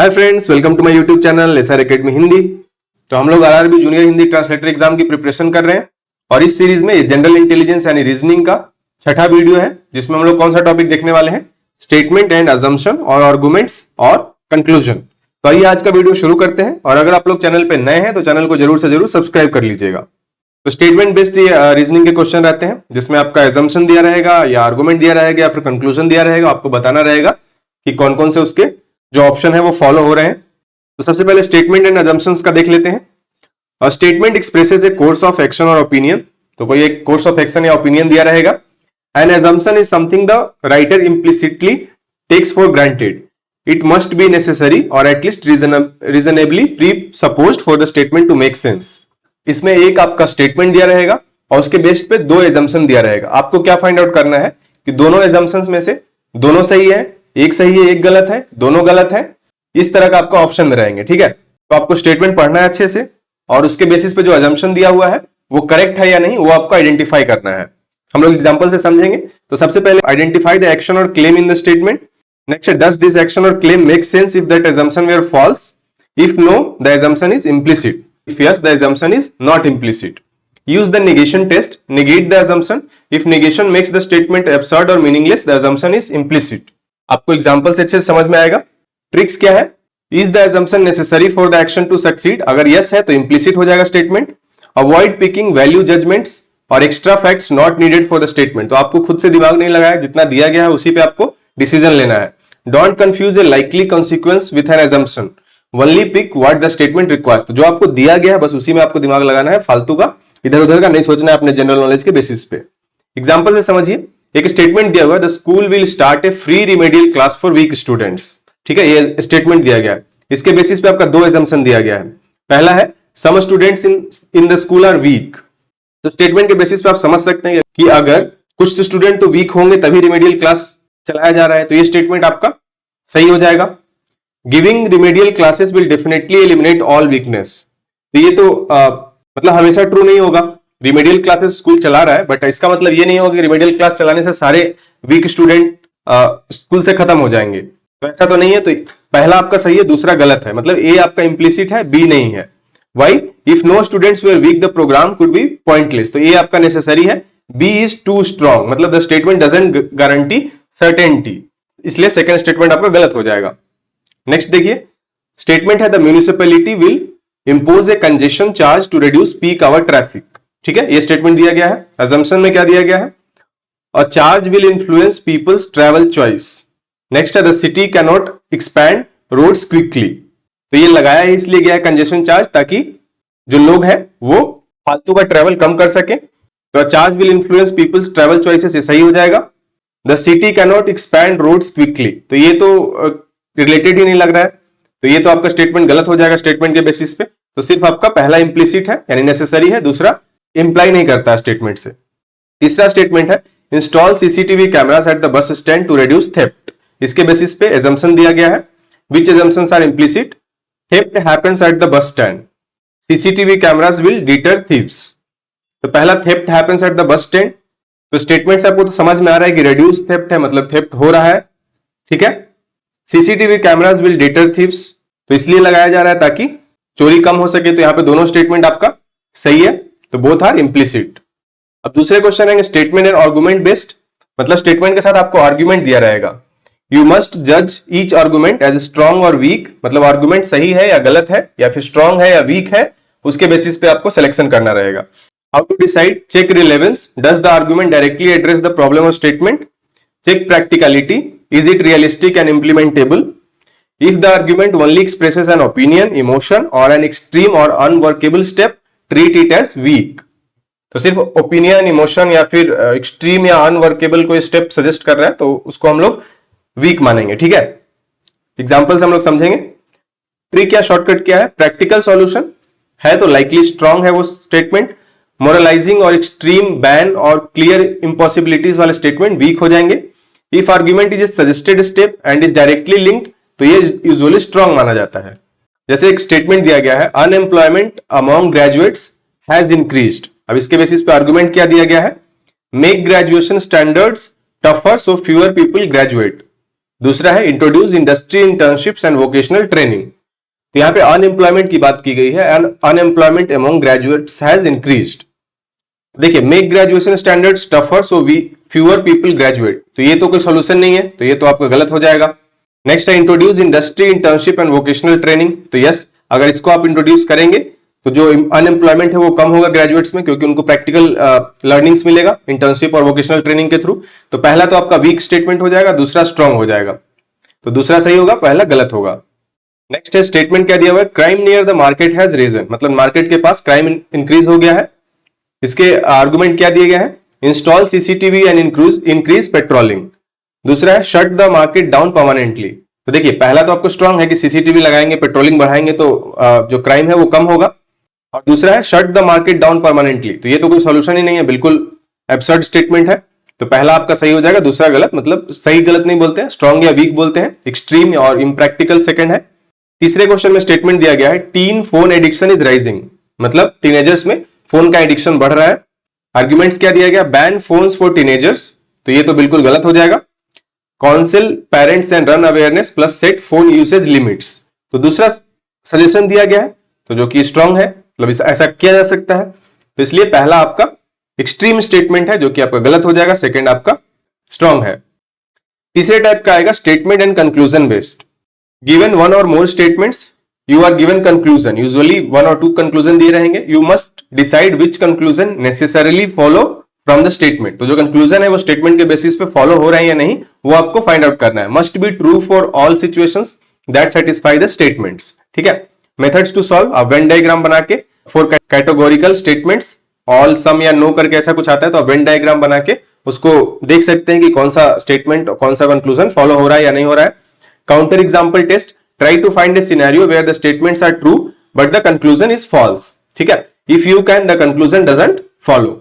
Hi friends, welcome to my YouTube channel SR Academy Hindi. तो हम लोग RRB junior Hindi translator exam की preparation कर रहे हैं और इस सीरीज में जनरल इंटेलिजेंस यानी रीजनिंग का छठा वीडियो है, जिसमें हम लोग कौन सा टॉपिक देखने वाले हैं, स्टेटमेंट एंड अजम्पशन और आर्गुमेंट्स और कंक्लूजन। तो आइए आज का वीडियो शुरू करते हैं। और अगर आप लोग चैनल पे नए हैं तो चैनल को जरूर से जरूर सब्सक्राइब कर लीजिएगा। तो स्टेटमेंट बेस्ड रीजनिंग के क्वेश्चन रहते हैं, जिसमें आपका एजम्पशन दिया रहेगा या आर्गुमेंट दिया रहेगा या फिर कंक्लूजन दिया रहेगा। आपको बताना रहेगा कि कौन कौन से उसके जो ऑप्शन है वो फॉलो हो रहे हैं। तो सबसे पहले स्टेटमेंट एंड अजम्पशंस का देख लेते हैं। और statement expresses a course of action और ओपिनियन, तो कोई एक कोर्स ऑफ एक्शन या ओपिनियन दिया रहेगा। An assumption is something the writer implicitly takes for granted. It must be necessary or at least reasonably presupposed for the statement to make sense. इसमें एक आपका स्टेटमेंट दिया रहेगा और उसके बेस्ड पे दो एजम्पशन दिया रहेगा। आपको क्या फाइंड आउट करना है कि दोनों एजम्पशंस में से दोनों सही है, एक सही है, एक गलत है, दोनों गलत है। इस तरह का आपका ऑप्शन में रहेंगे। ठीक है, तो आपको स्टेटमेंट पढ़ना है अच्छे से और उसके बेसिस पे जो अजम्पशन दिया हुआ है वो करेक्ट है या नहीं वो आपको आइडेंटिफाई करना है। हम लोग एग्जांपल से समझेंगे। तो सबसे पहले आइडेंटिफाई द एक्शन और claim in the statement. Next है, डज दिस एक्शन और claim make sense if that assumption were false? If no, the assumption is implicit. If yes, the assumption is not implicit. Use the negation test. Negate the assumption. If negation makes the statement absurd or meaningless, the assumption is implicit. आपको example से अच्छे से समझ में आएगा। Tricks क्या है? Is the assumption necessary for the action to succeed? अगर yes है तो implicit हो जाएगा statement. Avoid picking value judgments और extra facts not needed for the statement. तो आपको खुद से दिमाग नहीं लगाया, जितना दिया गया है उसी पे आपको डिसीजन लेना है। Don't confuse a likely consequence with an assumption. Only pick what the statement requires. तो जो आपको दिया गया है बस उसी में आपको दिमाग लगाना है, फालतू का इधर उधर का नहीं सोचना है अपने जनरल नॉलेज के बेसिस पे। एग्जाम्पल से समझिए। एक स्टेटमेंट दिया हुआ है, the school will start a free remedial class for weak students. ठीक है, ये स्टेटमेंट दिया गया है। इसके बेसिस पे आपका दो एजम्पशन दिया गया है। पहला है, some students in the school are weak. तो स्टेटमेंट के बेसिस पे आप समझ सकते हैं कि अगर कुछ स्टूडेंट तो वीक होंगे तभी रिमेडियल क्लास चलाया जा रहा है, तो ये स्टेटमेंट आपका सही हो जाएगा। Giving remedial classes will definitely eliminate all weakness. तो ये तो मतलब हमेशा ट्रू नहीं होगा। रिमेडियल क्लासेस स्कूल चला रहा है, बट इसका मतलब ये नहीं होगा कि रिमेडियल क्लास चलाने से सारे वीक स्टूडेंट स्कूल से खत्म हो जाएंगे। तो ऐसा तो नहीं है। तो पहला आपका सही है, दूसरा गलत है। मतलब ए आपका इंप्लिसिट है, बी नहीं है। Why? If no students were weak, the program could be pointless. तो ये आपका नेसेसरी है। B is too strong, मतलब the statement doesn't guarantee certainty, इसलिए सेकंड स्टेटमेंट आपका गलत हो जाएगा। नेक्स्ट देखिए, स्टेटमेंट है, the municipality will impose a congestion charge to reduce peak hour traffic। ठीक है, ये स्टेटमेंट दिया गया है। assumption में क्या दिया गया है, a charge will influence people's travel choice। Next है, the city cannot expand roads quickly। तो ये लगाया है इसलिए गया है कंजेशन चार्ज, ताकि जो लोग हैं वो फालतू का ट्रेवल कम कर सके। तो charge will influence peoples travel choices, ये सही हो जाएगा। The city can not expand roads quickly, तो ये तो रिलेटेड ही नहीं लग रहा है। तो ये तो आपका स्टेटमेंट गलत हो जाएगा स्टेटमेंट के बेसिस पे। तो सिर्फ आपका पहला इंप्लिसिट है यानी नेसेसरी है, दूसरा इंप्लाई नहीं करता स्टेटमेंट से। तीसरा स्टेटमेंट है, install CCTV cameras at the bus stand to reduce theft. इसके बेसिस पे एजम्पशन दिया गया है। Which assumptions are implicit? Theft happens at the bus stand. CCTV cameras will deter thieves. तो पहला theft happens at the bus stand। तो statement से आपको तो समझ में आ रहा है कि reduce theft है, मतलब theft हो रहा है। ठीक है, CCTV cameras will deter thieves, तो इसलिए लगाया जा रहा है ताकि चोरी कम हो सके। तो यहाँ पे दोनों स्टेटमेंट आपका सही है, तो बोथ आर implicit। अब दूसरे क्वेश्चन है स्टेटमेंट एंड आर्गुमेंट बेस्ड, मतलब स्टेटमेंट के साथ आपको आर्ग्यूमेंट दिया रहेगा। You must judge each argument as strong or weak, मतलब आर्गुमेंट सही है या गलत है या फिर स्ट्रॉन्ग है या वीक है, उसके बेसिस पे आपको सिलेक्शन करना रहेगा। How to decide? Check relevance. Does the argument directly address the problem of statement? Check practicality. Is it realistic and implementable? If the argument only expresses an opinion, emotion or an extreme or unworkable step, treat it as weak. तो सिर्फ opinion, emotion या फिर extreme या unworkable कोई step suggest कर रहा है तो उसको हम लोग वीक मानेंगे। ठीक है, एग्जांपल से हम लोग समझेंगे। ट्रिक या शॉर्टकट क्या है? प्रैक्टिकल सॉल्यूशन है तो लाइकली स्ट्रॉन्ग है वो स्टेटमेंट। मोरलाइजिंग और एक्सट्रीम, बैन और क्लियर इम्पॉसिबिलिटीज वाले स्टेटमेंट वीक हो जाएंगे। If argument is a suggested step and is directly linked, तो ये यूजुअली स्ट्रॉन्ग माना जाता है। जैसे एक स्टेटमेंट दिया गया है, unemployment among graduates has increased. अब इसके बेसिस पे आर्ग्यूमेंट क्या दिया गया है, make graduation standards tougher so fewer people graduate. दूसरा है introduce industry internships and vocational training. तो यहाँ पे अनएम्प्लॉयमेंट की बात की गई है and unemployment among graduates has increased. देखिए make graduation standards tougher so we fewer people graduate, तो ये तो कोई सोल्यूशन नहीं है, तो ये तो आपका गलत हो जाएगा। नेक्स्ट है introduce industry internship and vocational training. तो यस, अगर इसको आप इंट्रोड्यूस करेंगे तो जो अनएम्प्लॉयमेंट है वो कम होगा ग्रेजुएट्स में, क्योंकि उनको प्रैक्टिकल लर्निंग्स मिलेगा इंटर्नशिप और वोकेशनल ट्रेनिंग के थ्रू। तो पहला तो आपका वीक स्टेटमेंट हो जाएगा, दूसरा स्ट्रांग हो जाएगा। तो दूसरा सही होगा, पहला गलत होगा। नेक्स्ट है स्टेटमेंट क्या दिया हुआ है, crime near the market has reason, मतलब मार्केट के पास क्राइम इंक्रीज हो गया है। इसके आर्गुमेंट क्या दिए गए हैं, install CCTV and increase patrolling. दूसरा है shut the market down permanently. तो देखिए पहला तो आपको स्ट्रांग है कि सीसीटीवी लगाएंगे, पेट्रोलिंग बढ़ाएंगे तो जो क्राइम है वो कम होगा। और दूसरा है shut the market down permanently, तो ये तो कोई सॉल्यूशन ही नहीं है, बिल्कुल एब्सर्ड स्टेटमेंट है। तो पहला आपका सही हो जाएगा, दूसरा गलत, मतलब सही गलत नहीं बोलते हैं, स्ट्रांग या वीक बोलते हैं, एक्सट्रीम और इम्प्रैक्टिकल सेकंड है। तीसरे क्वेश्चन में स्टेटमेंट दिया गया है tin phone addiction is rising, मतलब टीनेजर्स में फोन का एडिक्शन बढ़ रहा है। आर्ग्यूमेंट्स क्या दिया गया, बैन फोन्स फॉर टीनेजर्स, तो ये तो बिल्कुल गलत हो जाएगा। Council parents and run awareness plus set phone usage limits, तो दूसरा सजेशन दिया गया है, तो जो कि स्ट्रांग है, मतलब ऐसा किया जा सकता है। तो इसलिए पहला आपका एक्सट्रीम स्टेटमेंट है जो कि आपका गलत हो जाएगा, सेकंड आपका स्ट्रांग है। तीसरे टाइप का आएगा statement and conclusion based. Given one और more statements you are given conclusion, usually 1 और 2 कंक्लूजन दिए रहेंगे। You must decide which conclusion necessarily follow from the statement, तो जो कंक्लूजन है वो स्टेटमेंट के बेसिस पे फॉलो हो रहा है या नहीं वो आपको फाइंड आउट करना है। Must be true for all situations that satisfy the statements, ठीक है। मेथड्स टू सॉल्व, आप वेन डायग्राम बना के फॉर कैटेगोरिकल स्टेटमेंट्स ऑल सम या नो करके ऐसा कुछ आता है, तो आप वेन डायग्राम बना के उसको देख सकते हैं कि कौन सा स्टेटमेंट कौन सा कंक्लूजन फॉलो हो रहा है या नहीं हो रहा है। Counter example test, try to find a scenario where the statements are true but the conclusion is false, ठीक है। If you can the conclusion doesn't follow.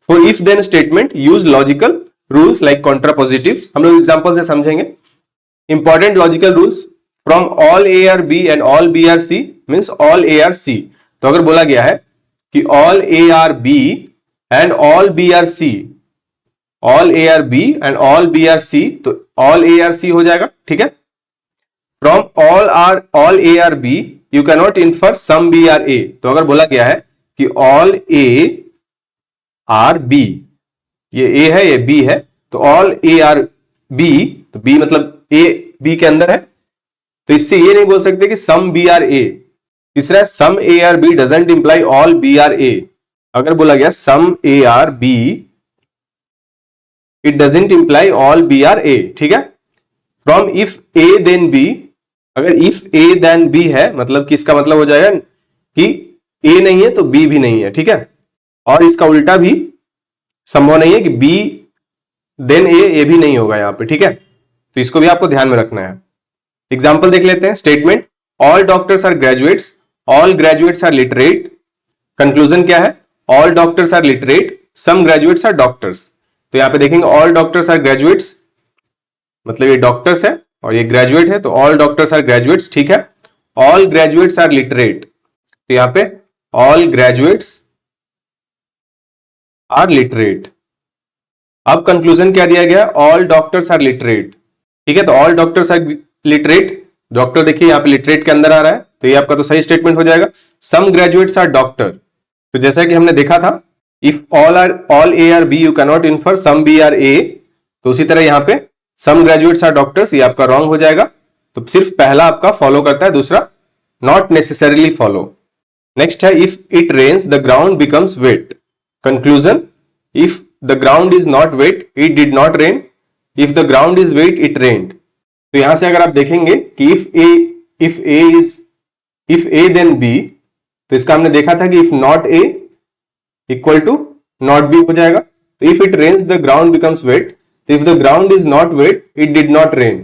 For if then statement use logical rules like contrapositive, हम लोग example से समझेंगे। Important logical rules from all A are B and all B are C means all A are C. तो अगर बोला गया है कि all A are B and all B are C, all A are B and all B are C, तो all A are C हो जाएगा, ठीक है। From all A are B you can not infer some B are A, तो अगर बोला गया है कि ऑल ए आर बी, ये ए है ये बी है, तो ऑल ए आर बी, तो बी मतलब ए बी के अंदर है, तो इससे ये नहीं बोल सकते कि सम बी आर ए। तीसरा some A are B doesn't imply all B are A, अगर बोला गया some A are B it doesn't imply all B are A, ठीक है। From if A then B, अगर इफ ए देन बी है मतलब कि इसका मतलब हो जाएगा कि ए नहीं है तो बी भी नहीं है, ठीक है। और इसका उल्टा भी संभव नहीं है कि बी देन ए भी नहीं होगा यहां पे, ठीक है। तो इसको भी आपको ध्यान में रखना है। एग्जाम्पल देख लेते हैं। Statement all doctors are graduates, all graduates are literate. Conclusion क्या है, all doctors are literate, some graduates are doctors. तो यहां पे देखेंगे ऑल डॉक्टर्स आर ग्रेजुएट्स, मतलब ये डॉक्टर्स है और ये ग्रेजुएट है, तो ऑल डॉक्टर्स आर ग्रेजुएट्स, ठीक है। ऑल ग्रेजुएट्स आर लिटरेट, तो यहां पे ऑल ग्रेजुएट्स आर लिटरेट। अब कंक्लूजन क्या दिया गया, ऑल डॉक्टर्स आर लिटरेट, ठीक है। तो all doctors are literate, doctor देखिए यहां पे लिटरेट के अंदर आ रहा है, तो ये आपका तो सही स्टेटमेंट हो जाएगा। सम ग्रेजुएट्स आर डॉक्टर, तो जैसा कि हमने देखा था if all A are B you can not infer some B are A, तो उसी तरह यहां पे सम ग्रेजुएट्स आर डॉक्टर्स, ये आपका रॉन्ग हो जाएगा। तो सिर्फ पहला आपका फॉलो करता है, दूसरा नॉट नेसेसरीली फॉलो। नेक्स्ट है if it rains the ground becomes wet. Conclusion if the ground is not wet it did not rain, if the ground is wet it rained. तो यहां से अगर आप देखेंगे कि इफ ए देन बी, तो इसका हमने देखा था कि if not A equal to not B हो जाएगा। तो if it rains the ground becomes wet, if the ground is not wet it did not rain,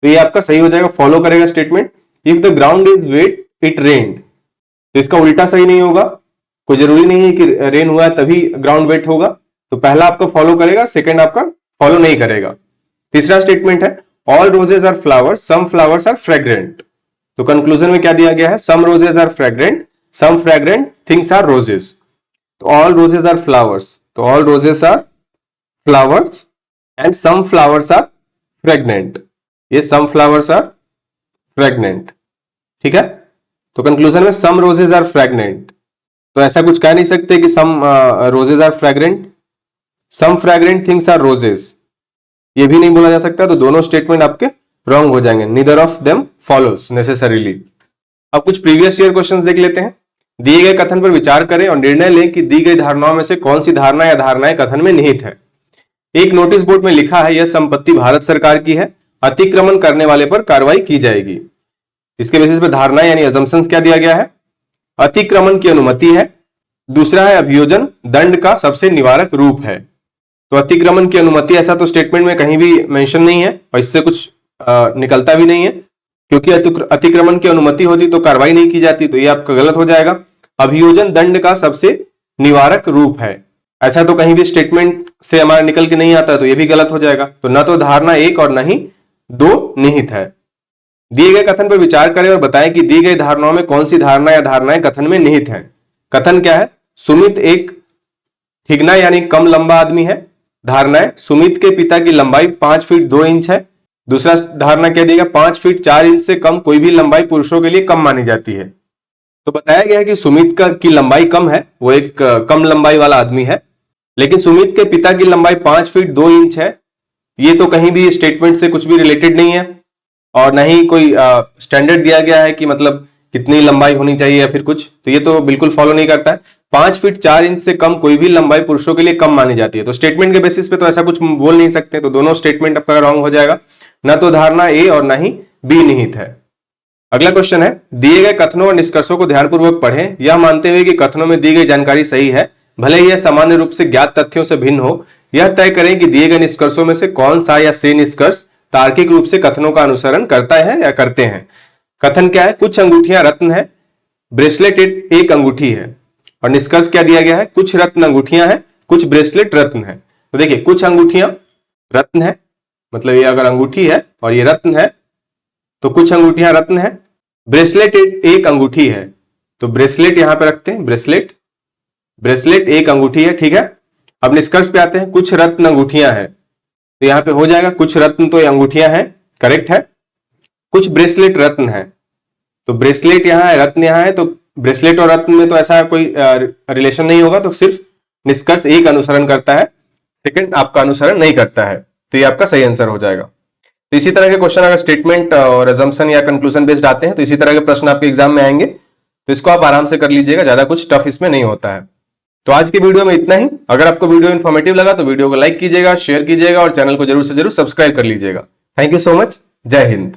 तो ये आपका सही हो जाएगा, फॉलो करेगा statement. If the ground is wet it rained, तो इसका उल्टा सही नहीं होगा, कोई जरूरी नहीं है कि रेन हुआ है तभी ग्राउंड वेट होगा। तो पहला आपका फॉलो करेगा, सेकंड आपका फॉलो नहीं करेगा। तीसरा स्टेटमेंट है all roses are flowers, some flowers are fragrant. तो कंक्लूजन में क्या दिया गया है, some roses are fragrant, some fragrant things are roses. तो ऑल रोजेस आर फ्लावर्स, तो all roses are flowers and some flowers are fragrant. ये some flowers are fragrant, ठीक है। तो कंक्लूजन में सम रोजेज आर फ्रेगनेंट, तो ऐसा कुछ कह नहीं सकते कि some roses are fragrant, some fragrant things are roses, ये भी नहीं बोला जा सकता। तो दोनों स्टेटमेंट आपके रॉन्ग हो जाएंगे, neither of them follows necessarily. अब कुछ प्रीवियस ईयर क्वेश्चंस देख लेते हैं। दिए गए कथन पर विचार करें और निर्णय लें कि दी गई धारणाओं में से कौन सी धारणा या धारणाएं कथन में निहित है। एक नोटिस बोर्ड में लिखा है, यह संपत्ति भारत सरकार की है, अतिक्रमण करने वाले पर कार्रवाई की जाएगी। इसके बेसिस पे धारणा यानी अजम्पशंस क्या दिया गया है, अतिक्रमण की अनुमति है। दूसरा है अभियोजन दंड का सबसे निवारक रूप है। तो अतिक्रमण की अनुमति ऐसा तो स्टेटमेंट में कहीं भी मेंशन नहीं है और इससे कुछ निकलता भी नहीं है, क्योंकि अतिक्रमण की अनुमति होती तो कार्रवाई नहीं की जाती, तो ये आपका गलत हो जाएगा। अभियोजन दंड का सबसे निवारक रूप है, ऐसा तो कहीं भी स्टेटमेंट से हमारा निकल के नहीं आता, तो ये भी गलत हो जाएगा। तो न तो धारणा 1 और न ही 2 निहित है। दिए गए कथन पर विचार करें और बताएं कि दी गई धारणाओं में कौन सी धारणा या धारणाएं कथन में निहित है। कथन क्या है, सुमित एक थिगना यानी कम लंबा आदमी है। धारणा है, सुमित के पिता की लंबाई 5 फीट 2 इंच है। दूसरा धारणा क्या देगा, 5 फीट 4 इंच से कम कोई भी लंबाई पुरुषों के लिए कम मानी जाती है। तो बताया गया है कि सुमित की लंबाई कम है, वो एक कम लंबाई वाला आदमी है, लेकिन सुमित के पिता की लंबाई 5 फीट 2 इंच है। ये तो कहीं भी स्टेटमेंट से कुछ भी रिलेटेड नहीं है और न ही कोई स्टैंडर्ड दिया गया है कि मतलब कितनी लंबाई होनी चाहिए या फिर कुछ, तो ये तो बिल्कुल फॉलो नहीं करता है। 5 फीट 4 इंच से कम कोई भी लंबाई पुरुषों के लिए कम मानी जाती है। तो स्टेटमेंट के बेसिस पे तो ऐसा कुछ बोल नहीं सकते, तो दोनों स्टेटमेंट आपका रॉन्ग हो जाएगा। न तो धारणा ए और न ही बी निहित है। अगला क्वेश्चन है, दिए गए कथनों और निष्कर्षों को ध्यानपूर्वक पढ़ें, यह मानते हुए कि कथनों में दी गई जानकारी सही है, भले ही यह सामान्य रूप से ज्ञात तथ्यों से भिन्न हो। यह तय करें कि दिए गए निष्कर्षों में से कौन सा या से निष्कर्ष तार्किक रूप से कथनों का अनुसरण करता है या करते हैं। कथन क्या है, कुछ अंगूठियां रत्न है, ब्रेसलेट एक अंगूठी है। और निष्कर्ष क्या दिया गया है, कुछ रत्न अंगूठियां हैं, कुछ ब्रेसलेट रत्न है। तो देखिए, कुछ अंगूठियां रत्न है, मतलब ये अगर अंगूठी है और ये रत्न है तो कुछ अंगूठियां रत्न है। ब्रेसलेट एक अंगूठी है, तो ब्रेसलेट यहां पे रखते हैं, ब्रेसलेट एक अंगूठी है, ठीक है। अब निष्कर्ष पे आते हैं, कुछ रत्न अंगूठियां हैं, तो यहां पे हो जाएगा कुछ रत्न तो ये अंगूठियां हैं, करेक्ट है। कुछ ब्रेसलेट रत्न है, तो ब्रेसलेट यहां है, रत्न यहां है, तो ब्रेसलेट और रत्न में तो ऐसा कोई रिलेशन नहीं होगा, तो सिर्फ निष्कर्ष एक अनुसरण करता है, सेकंड आपका अनुसरण नहीं करता है, तो ये आपका सही आंसर हो जाएगा। तो इसी तरह के क्वेश्चन अगर स्टेटमेंट और अजम्पशन या कंक्लूजन बेस्ड आते हैं तो इसी तरह के प्रश्न आपके एग्जाम में आएंगे, तो इसको आप आराम से कर लीजिएगा, ज्यादा कुछ टफ इसमें नहीं होता है। तो आज की वीडियो में इतना ही। अगर आपको वीडियो इन्फॉर्मेटिव लगा तो वीडियो को लाइक कीजिएगा, शेयर कीजिएगा और चैनल को जरूर से जरूर सब्सक्राइब कर लीजिएगा। थैंक यू सो मच, जय हिंद।